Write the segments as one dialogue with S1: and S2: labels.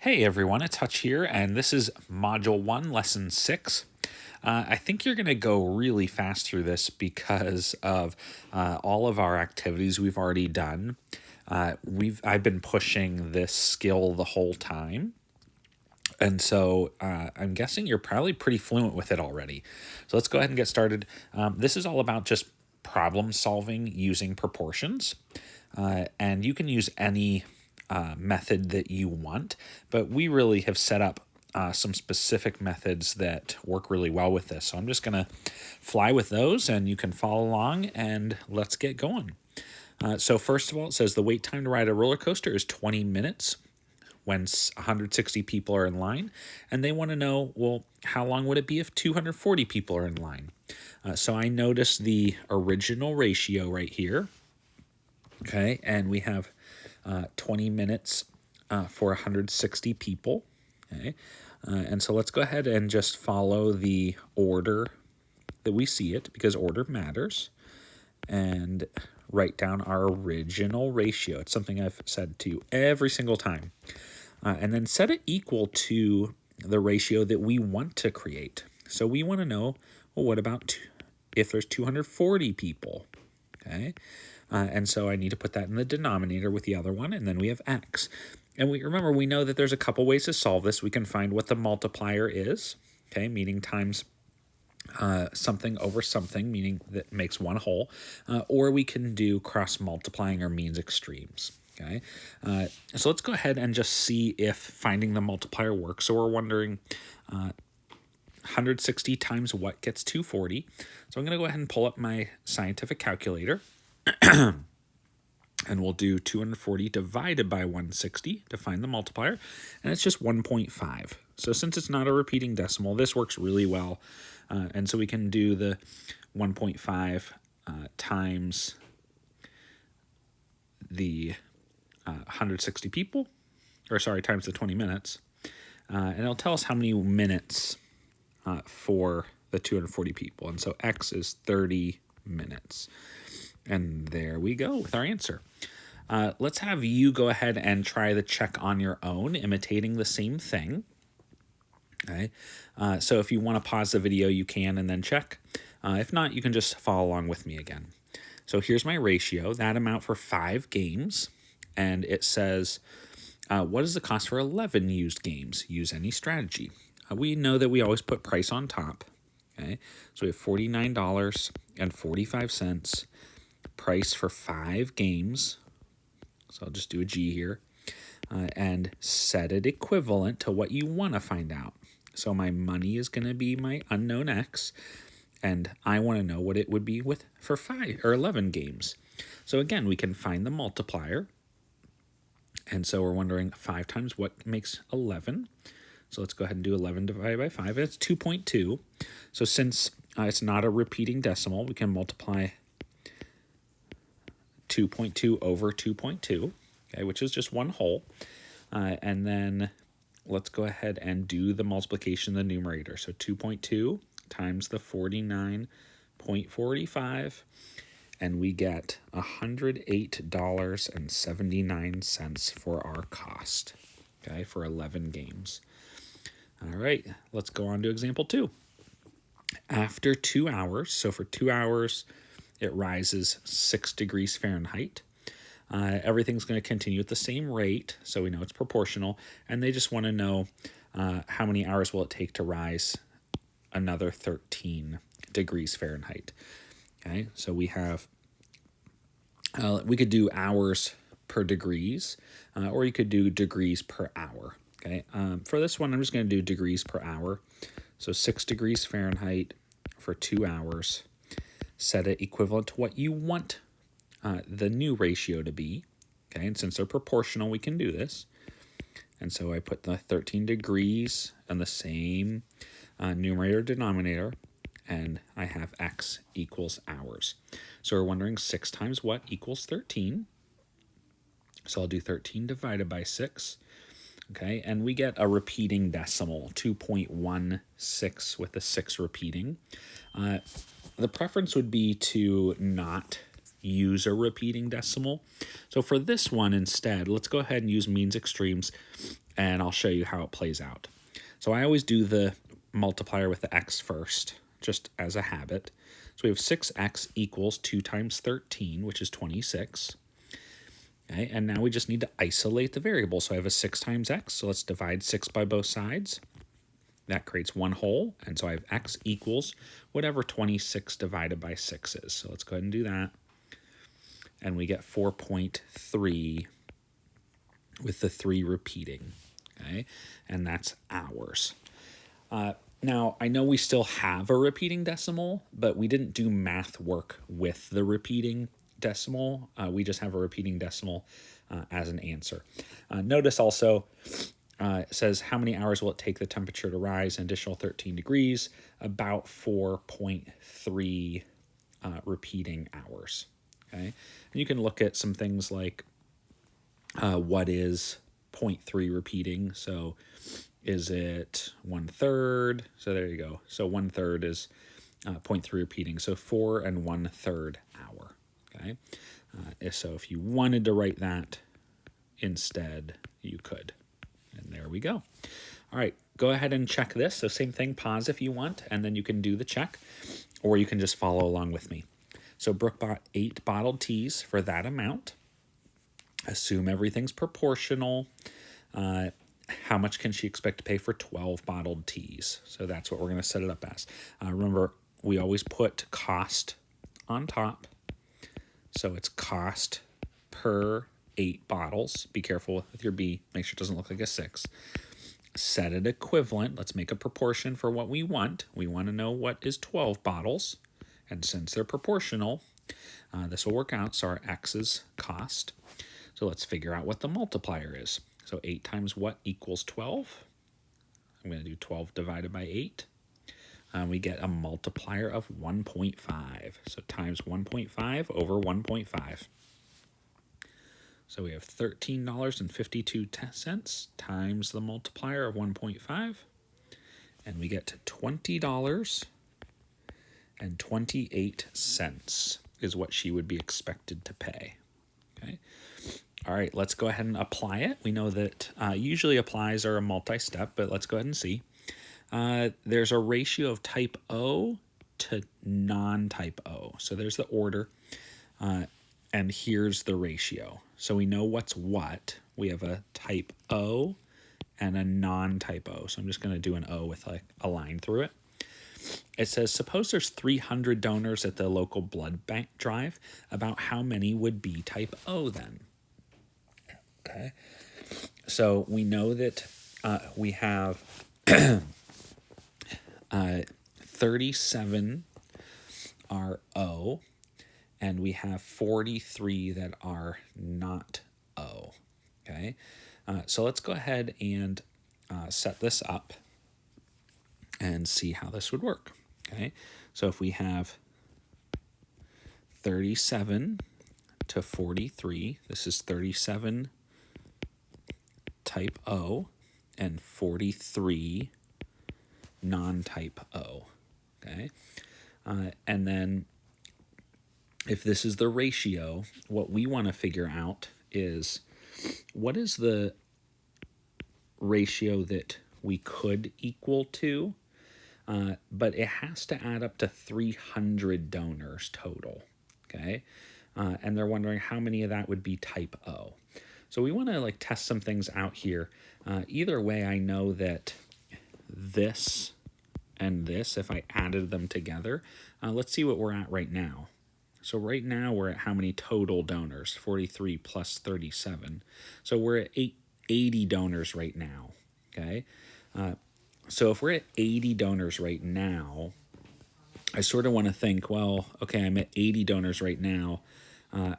S1: Hey everyone, it's Hutch here, and this is Module 1, Lesson 6. I think you're going to go really fast through this because of all of our activities we've already done. I've been pushing this skill the whole time, and so I'm guessing you're probably pretty fluent with it already. So let's go ahead and get started. This is all about just problem solving using proportions, and you can use any method that you want, but we really have set up some specific methods that work really well with this. So I'm just going to fly with those and you can follow along and let's get going. So first of all, it says the wait time to ride a roller coaster is 20 minutes when 160 people are in line. And they want to know, well, how long would it be if 240 people are in line? So I noticed the original ratio right here. Okay, and we have 20 minutes for 160 people. Okay, and so let's go ahead and just follow the order that we see it because order matters, and write down our original ratio. It's something I've said to you every single time. And then set it equal to the ratio that we want to create. So we want to know, well, what about if there's 240 people? Okay. And so I need to put that in the denominator with the other one, and then we have x. And we know that there's a couple ways to solve this. We can find what the multiplier is, okay, meaning times something over something, meaning that makes one whole, or we can do cross multiplying or means extremes. Okay, so let's go ahead and just see if finding the multiplier works. So we're wondering 160 times what gets 240. So I'm going to go ahead and pull up my scientific calculator. And we'll do 240 divided by 160 to find the multiplier, and it's just 1.5. So since it's not a repeating decimal, this works really well. And so we can do the 1.5 times the 160 people, or sorry, times the 20 minutes. And it'll tell us how many minutes for the 240 people. And so x is 30 minutes. And there we go with our answer. Let's have you go ahead and try the check on your own, imitating the same thing. Okay. So if you want to pause the video, you can and then check. If not, you can just follow along with me again. So here's my ratio, that amount for 5 games. And it says, what is the cost for 11 used games? Use any strategy. We know that we always put price on top. Okay. So we have $49.45. Price for 5 games. So I'll just do a G here. And set it equivalent to what you want to find out. So my money is going to be my unknown X. And I want to know what it would be for 5 or 11 games. So again, we can find the multiplier. And so we're wondering 5 times what makes 11. So let's go ahead and do 11 divided by 5. It's 2.2. So since it's not a repeating decimal, we can multiply 2.2 over 2.2, okay, which is just one whole. And then let's go ahead and do the multiplication in the numerator. So 2.2 times the 49.45, and we get $108.79 for our cost, okay, for 11 games. All right, let's go on to example 2. After 2 hours, so for 2 hours, it rises 6 degrees Fahrenheit. Everything's going to continue at the same rate, so we know it's proportional. And they just want to know how many hours will it take to rise another 13 degrees Fahrenheit. Okay, so we have, we could do hours per degrees, or you could do degrees per hour. Okay, for this one, I'm just going to do degrees per hour. So 6 degrees Fahrenheit for 2 hours. Set it equivalent to what you want the new ratio to be. Okay, and since they're proportional, we can do this. And so I put the 13 degrees and the same numerator denominator, and I have x equals hours. So we're wondering 6 times what equals 13. So I'll do 13 divided by 6. Okay, and we get a repeating decimal, 2.16 with the 6 repeating. The preference would be to not use a repeating decimal. So for this one instead, let's go ahead and use means extremes. and I'll show you how it plays out. So I always do the multiplier with the x first, just as a habit. So we have 6x equals 2 times 13, which is 26. Okay, and now we just need to isolate the variable. So I have a 6 times x, so let's divide 6 by both sides. That creates one whole, and so I have x equals whatever 26 divided by 6 is. So let's go ahead and do that. And we get 4.3 with the 3 repeating. Okay, and that's hours. Now, I know we still have a repeating decimal, but we didn't do math work with the repeating decimal. We just have a repeating decimal as an answer. Notice also, it says how many hours will it take the temperature to rise an additional 13 degrees? About 4.3 repeating hours. Okay, and you can look at some things like what is 0.3 repeating. So is it 1/3? So there you go. So 1/3 is 0.3 repeating. So 4 1/3 hour. Okay, so if you wanted to write that instead, you could. And there we go. All right, go ahead and check this. So same thing, pause if you want, and then you can do the check, or you can just follow along with me. So Brooke bought 8 bottled teas for that amount. Assume everything's proportional. How much can she expect to pay for 12 bottled teas? So that's what we're going to set it up as. Remember, we always put cost on top. So it's cost per 8 bottles. Be careful with your B. Make sure it doesn't look like a 6. Set it equivalent. Let's make a proportion for what we want. We want to know what is 12 bottles. And since they're proportional, this will work out. So our X is cost. So let's figure out what the multiplier is. So 8 times what equals 12? I'm going to do 12 divided by 8. We get a multiplier of 1.5. So times 1.5 over 1.5. So we have $13.52 times the multiplier of 1.5. And we get $20.28 is what she would be expected to pay. Okay. All right, let's go ahead and apply it. We know that usually applies are a multi-step, but let's go ahead and see. There's a ratio of type O to non-type O. So there's the order, and here's the ratio. So we know what's what. We have a type O and a non-type O. So I'm just going to do an O with like a line through it. It says, suppose there's 300 donors at the local blood bank drive. About how many would be type O then? Okay, so we know that we have 37 are O, and we have 43 that are not O. Okay, so let's go ahead and set this up and see how this would work. Okay, so if we have 37 to 43, this is 37 type O and 43 non-type O. Okay, and then if this is the ratio, what we want to figure out is what is the ratio that we could equal to, but it has to add up to 300 donors total. Okay, and they're wondering how many of that would be type O. So we want to like test some things out here. Either way, I know that this and this, if I added them together, let's see what we're at right now. So right now we're at how many total donors? 43 plus 37. So we're at 80 donors right now. Okay. So if we're at 80 donors right now, I sort of want to think, well, okay, I'm at 80 donors right now.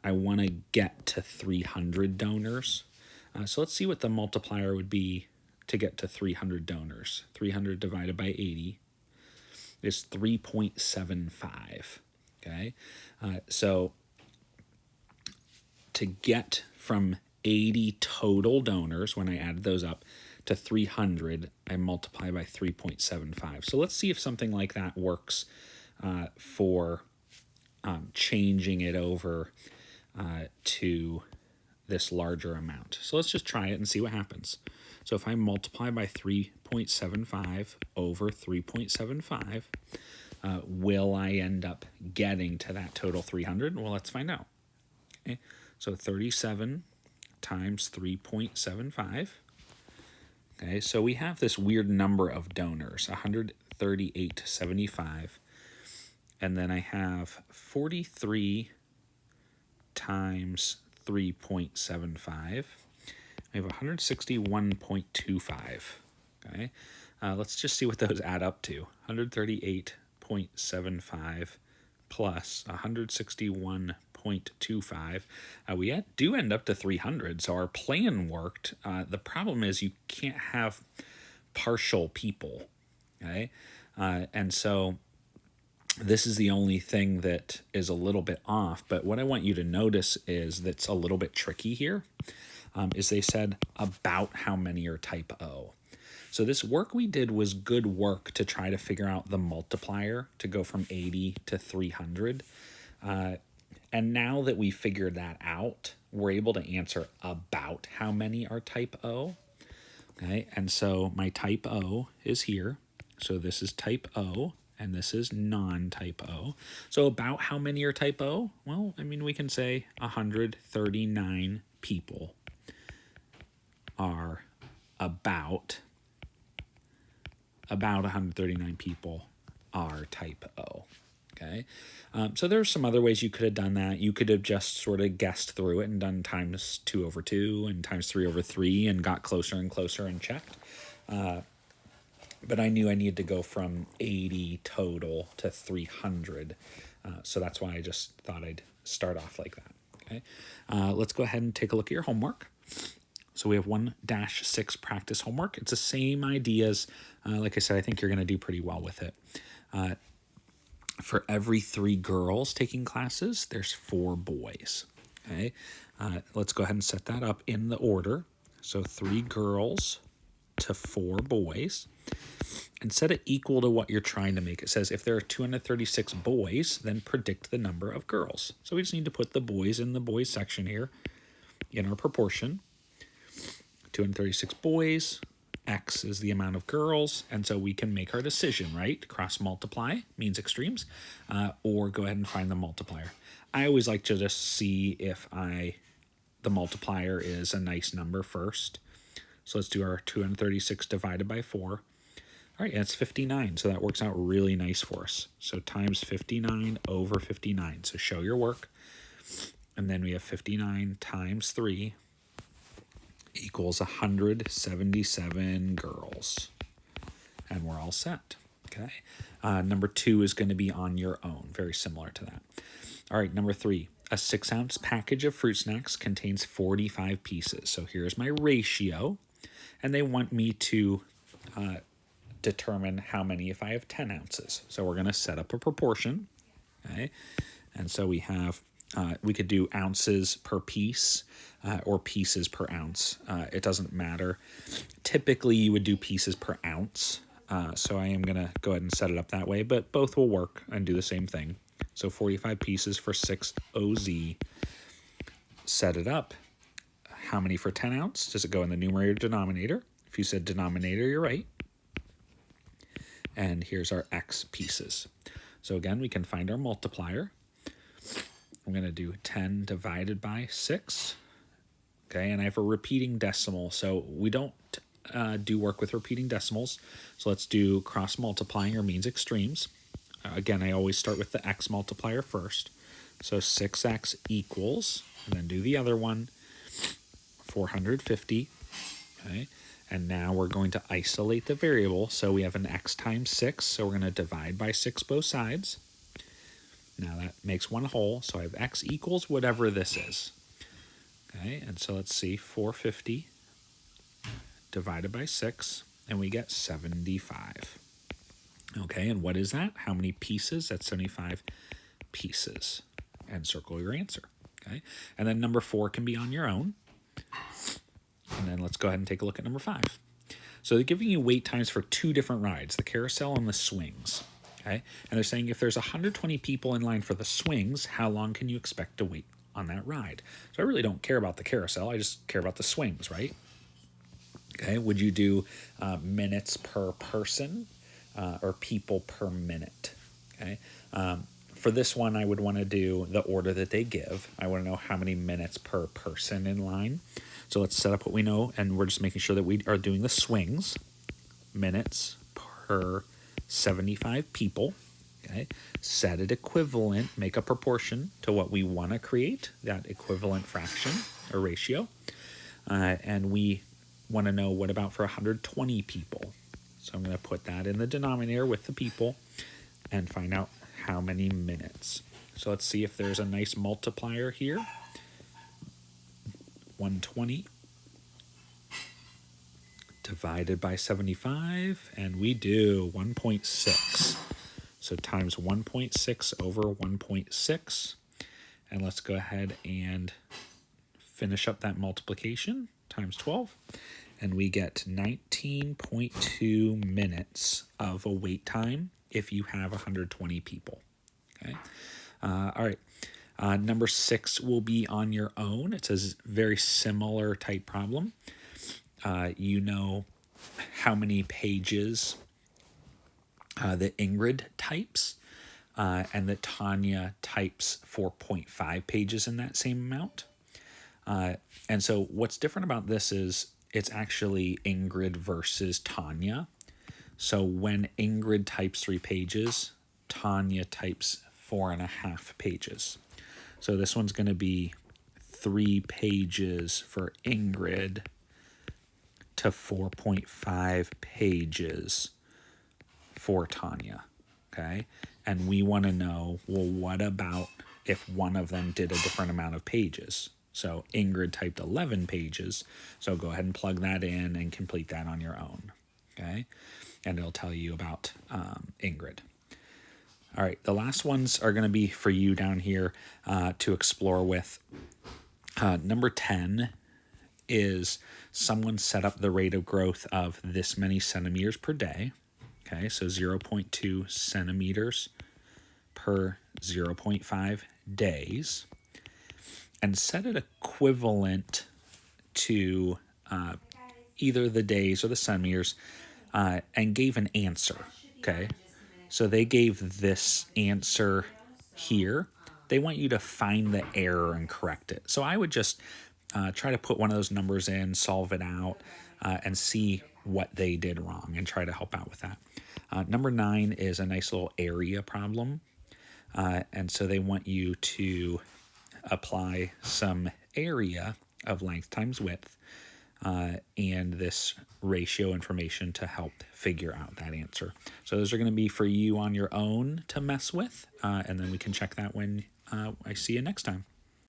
S1: I want to get to 300 donors. So let's see what the multiplier would be to get to 300 donors. 300 divided by 80 is 3.75. Okay, so to get from 80 total donors, when I added those up, to 300, I multiply by 3.75. So let's see if something like that works for changing it over to this larger amount. So let's just try it and see what happens. So if I multiply by 3.75 over 3.75, will I end up getting to that total 300? Well, let's find out. Okay, so 37 times 3.75. Okay, so we have this weird number of donors, 138.75. And then I have 43 times 3.75. I have 161.25. Okay, let's just see what those add up to. 138.75 plus 161.25. We do end up to 300, so our plan worked. The problem is you can't have partial people. Okay, and so this is the only thing that is a little bit off. But what I want you to notice is that's a little bit tricky here. Is they said about how many are type O. So this work we did was good work to try to figure out the multiplier to go from 80 to 300. And now that we figured that out, we're able to answer about how many are type O. Okay, and so my type O is here. So this is type O, and this is non-type O. So about how many are type O? Well, I mean, we can say 139 people are about 139 people are type O. Okay, so there's some other ways you could have done that. You could have just sort of guessed through it and done times 2 over 2 and times 3 over 3 and got closer and closer and checked. But I knew I needed to go from 80 total to 300. So that's why I just thought I'd start off like that. Okay, let's go ahead and take a look at your homework. So we have 1-6 practice homework. It's the same ideas. Like I said, I think you're going to do pretty well with it. For every 3 girls taking classes, there's 4 boys. Okay, let's go ahead and set that up in the order. So 3 girls to 4 boys. And set it equal to what you're trying to make. It says if there are 236 boys, then predict the number of girls. So we just need to put the boys in the boys section here in our proportion. 236 boys, X is the amount of girls, and so we can make our decision, right? Cross multiply means extremes, or go ahead and find the multiplier. I always like to just see if the multiplier is a nice number first. So let's do our 236 divided by 4. All right, and it's 59, so that works out really nice for us. So times 59 over 59, so show your work. And then we have 59 times 3 equals 177 girls. And we're all set, okay? Number 2 is going to be on your own, very similar to that. All right, number 3, a 6-ounce package of fruit snacks contains 45 pieces. So here's my ratio, and they want me to determine how many if I have 10 ounces. So we're going to set up a proportion, okay? And so we have, we could do ounces per piece or pieces per ounce. It doesn't matter. Typically, you would do pieces per ounce. So I am going to go ahead and set it up that way, but both will work and do the same thing. So 45 pieces for 6 OZ. Set it up. How many for 10 ounce? Does it go in the numerator or denominator? If you said denominator, you're right. And here's our X pieces. So again, we can find our multiplier. I'm going to do 10 divided by 6. Okay, and I have a repeating decimal. So we don't do work with repeating decimals. So let's do cross multiplying or means extremes. Again, I always start with the X multiplier first. So 6X equals, and then do the other one, 450. Okay, and now we're going to isolate the variable. So we have an X times 6, so we're going to divide by 6 both sides. Now that makes one whole, so I have X equals whatever this is. Okay, and so let's see, 450 divided by 6, and we get 75. Okay, and what is that? How many pieces? That's 75 pieces. And circle your answer. Okay, and then number 4 can be on your own. And then let's go ahead and take a look at number 5. So they're giving you wait times for 2 different rides, the carousel and the swings. Okay, and they're saying if there's 120 people in line for the swings, how long can you expect to wait on that ride? So I really don't care about the carousel. I just care about the swings, right? Okay, would you do minutes per person or people per minute? Okay, for this one, I would want to do the order that they give. I want to know how many minutes per person in line. So let's set up what we know, and we're just making sure that we are doing the swings. Minutes per 75 people. Okay, set it equivalent, make a proportion to what we want to create, that equivalent fraction or ratio. And we want to know what about for 120 people. So I'm going to put that in the denominator with the people and find out how many minutes. So let's see if there's a nice multiplier here. 120 divided by 75, and we do 1.6. So times 1.6 over 1.6. And let's go ahead and finish up that multiplication, times 12. And we get 19.2 minutes of a wait time if you have 120 people. Okay. All right. Number 6 will be on your own. It's a very similar type problem. You know how many pages that Ingrid types, and that Tanya types 4.5 pages in that same amount. And so what's different about this is it's actually Ingrid versus Tanya. So when Ingrid types 3 pages, Tanya types 4.5 pages. So this one's going to be 3 pages for Ingrid to 4.5 pages for Tanya. Okay. And we want to know, well, what about if one of them did a different amount of pages? So Ingrid typed 11 pages. So go ahead and plug that in and complete that on your own. Okay. And it'll tell you about Ingrid. All right. The last ones are going to be for you down here to explore with. Number 10 is someone set up the rate of growth of this many centimeters per day. Okay, so 0.2 centimeters per 0.5 days, and set it equivalent to either the days or the centimeters, and gave an answer. Okay, so they gave this answer here. They want you to find the error and correct it. So I would just try to put one of those numbers in, solve it out, and see what they did wrong and try to help out with that. Number 9 is a nice little area problem. And so they want you to apply some area of length times width and this ratio information to help figure out that answer. So those are going to be for you on your own to mess with, and then we can check that when I see you next time.